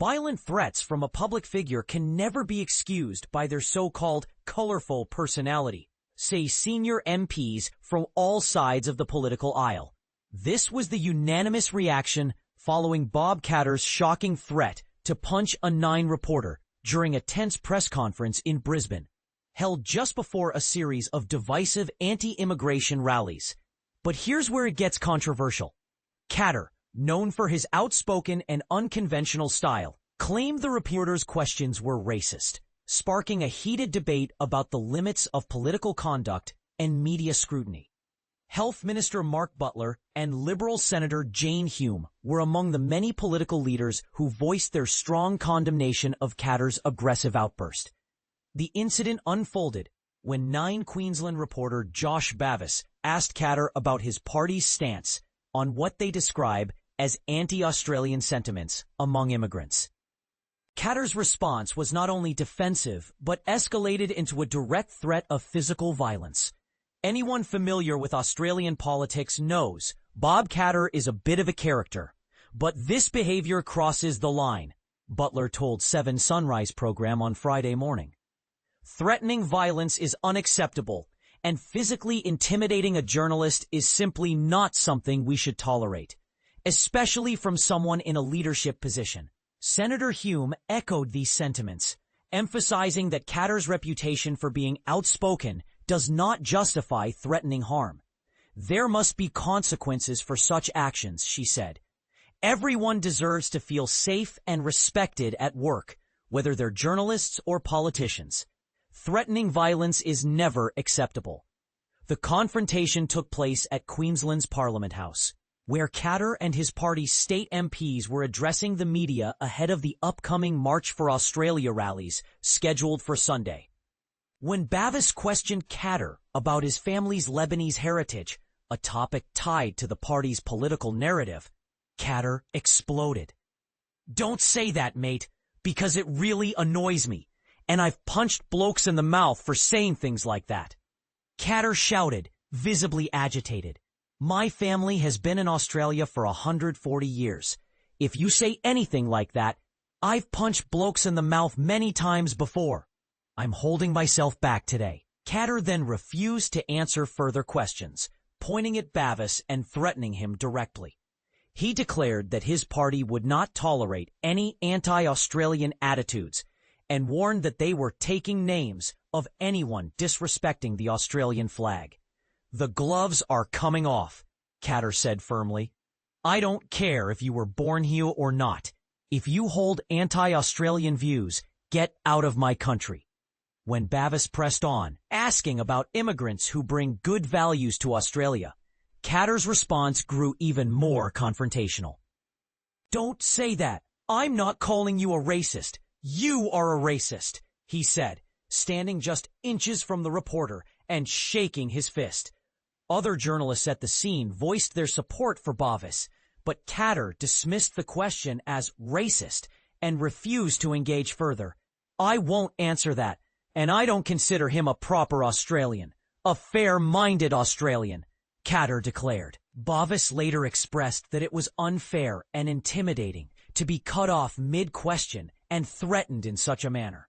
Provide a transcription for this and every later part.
Violent threats from a public figure can never be excused by their so-called colorful personality, say senior MPs from all sides of the political aisle. This was the unanimous reaction following Bob Katter's shocking threat to punch a Nine reporter during a tense press conference in Brisbane, held just before a series of divisive anti-immigration rallies. But here's where it gets controversial. Katter, known for his outspoken and unconventional style, claimed the reporter's questions were racist, sparking a heated debate about the limits of political conduct and media scrutiny. Health Minister Mark Butler and Liberal Senator Jane Hume were among the many political leaders who voiced their strong condemnation of Katter's aggressive outburst. The incident unfolded when Nine Queensland reporter Josh Bavis asked Katter about his party's stance on what they describe as anti-Australian sentiments among immigrants. Katter's response was not only defensive, but escalated into a direct threat of physical violence. Anyone familiar with Australian politics knows Bob Katter is a bit of a character, but this behavior crosses the line, Butler told 7 Sunrise program on Friday morning. Threatening violence is unacceptable, and physically intimidating a journalist is simply not something we should tolerate, especially from someone in a leadership position. Senator Hume echoed these sentiments, emphasizing that Katter's reputation for being outspoken does not justify threatening harm. There must be consequences for such actions, she said. Everyone deserves to feel safe and respected at work, whether they're journalists or politicians. Threatening violence is never acceptable. The confrontation took place at Queensland's Parliament House, where Katter and his party's state MPs were addressing the media ahead of the upcoming March for Australia rallies scheduled for Sunday. When Bavis questioned Katter about his family's Lebanese heritage, a topic tied to the party's political narrative, Katter exploded. "Don't say that, mate, because it really annoys me, and I've punched blokes in the mouth for saying things like that." Katter shouted, visibly agitated. "My family has been in Australia for 140 years. If you say anything like that, I've punched blokes in the mouth many times before. I'm holding myself back today." Katter then refused to answer further questions, pointing at Bavis and threatening him directly. He declared that his party would not tolerate any anti-Australian attitudes and warned that they were taking names of anyone disrespecting the Australian flag. "The gloves are coming off," Katter said firmly. "I don't care if you were born here or not. If you hold anti-Australian views, get out of my country." When Bavis pressed on, asking about immigrants who bring good values to Australia, Katter's response grew even more confrontational. "Don't say that. I'm not calling you a racist. You are a racist," he said, standing just inches from the reporter and shaking his fist. Other journalists at the scene voiced their support for Bavis, but Katter dismissed the question as racist and refused to engage further. "I won't answer that, and I don't consider him a proper Australian, a fair-minded Australian," Katter declared. Bavis later expressed that it was unfair and intimidating to be cut off mid-question and threatened in such a manner.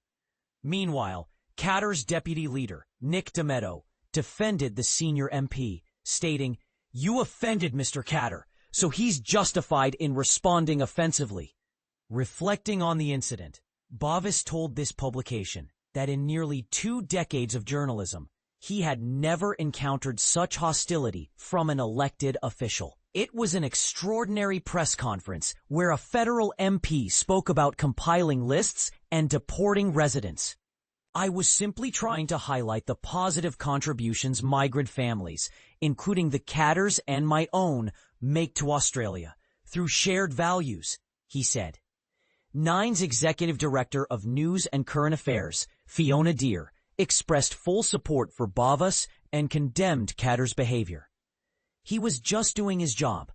Meanwhile, Katter's deputy leader, Nick Demeto, defended the senior MP, stating, "You offended Mr. Katter, so he's justified in responding offensively." Reflecting on the incident, Bavis told this publication that in nearly 2 decades of journalism, he had never encountered such hostility from an elected official. It was an extraordinary press conference where a federal MP spoke about compiling lists and deporting residents. "I was simply trying to highlight the positive contributions migrant families, including the Katters and my own, make to Australia through shared values," he said. Nine's executive director of news and current affairs, Fiona Deer, expressed full support for Bavis and condemned Katter's behavior. "He was just doing his job.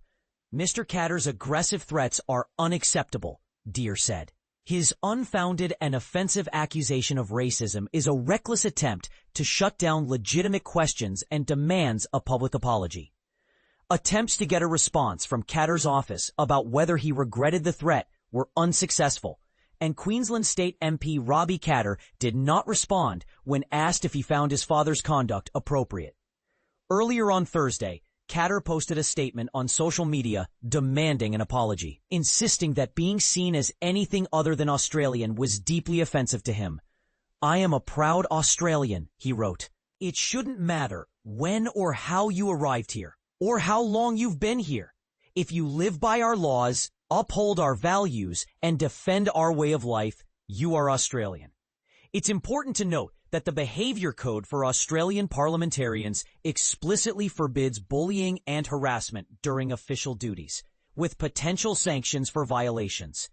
Mr. Katter's aggressive threats are unacceptable," Deer said. "His unfounded and offensive accusation of racism is a reckless attempt to shut down legitimate questions and demands a public apology." Attempts to get a response from Katter's office about whether he regretted the threat were unsuccessful, and Queensland State MP Robbie Katter did not respond when asked if he found his father's conduct appropriate. Earlier on Thursday, Katter posted a statement on social media demanding an apology, insisting that being seen as anything other than Australian was deeply offensive to him. "I am a proud Australian," he wrote. "It shouldn't matter when or how you arrived here, or how long you've been here. If you live by our laws, uphold our values, and defend our way of life, you are Australian." It's important to note that the behavior code for Australian parliamentarians explicitly forbids bullying and harassment during official duties, with potential sanctions for violations.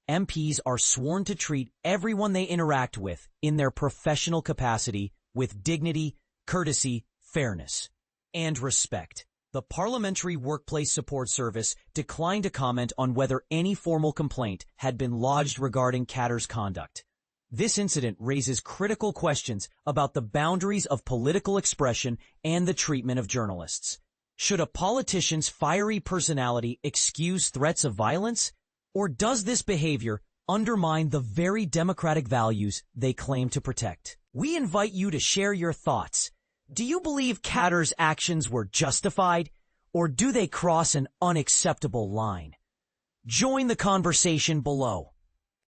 MPs are sworn to treat everyone they interact with in their professional capacity with dignity, courtesy, fairness, and respect. The Parliamentary Workplace Support Service declined to comment on whether any formal complaint had been lodged regarding Katter's conduct. This incident raises critical questions about the boundaries of political expression and the treatment of journalists. Should a politician's fiery personality excuse threats of violence? Or does this behavior undermine the very democratic values they claim to protect? We invite you to share your thoughts. Do you believe Katter's actions were justified, or do they cross an unacceptable line? Join the conversation below.